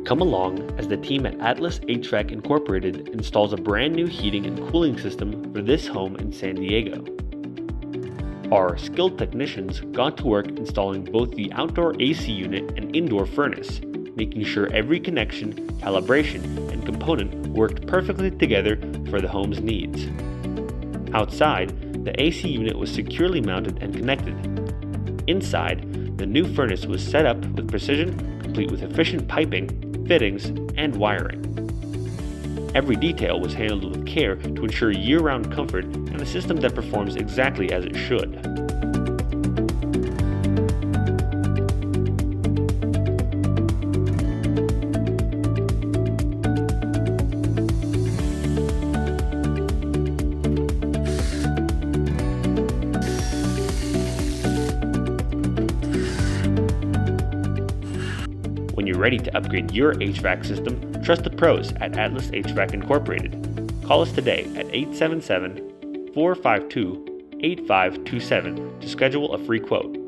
Come along as the team at Atlas HVAC Incorporated installs a brand new heating and cooling system for this home in San Diego. Our skilled technicians got to work installing both the outdoor AC unit and indoor furnace, making sure every connection, calibration, and component worked perfectly together for the home's needs. Outside, the AC unit was securely mounted and connected. Inside, the new furnace was set up with precision, complete with efficient piping, fittings, and wiring. Every detail was handled with care to ensure year-round comfort and a system that performs exactly as it should. When you're ready to upgrade your HVAC system, trust the pros at Atlas HVAC Incorporated. Call us today at 877-452-8527 to schedule a free quote.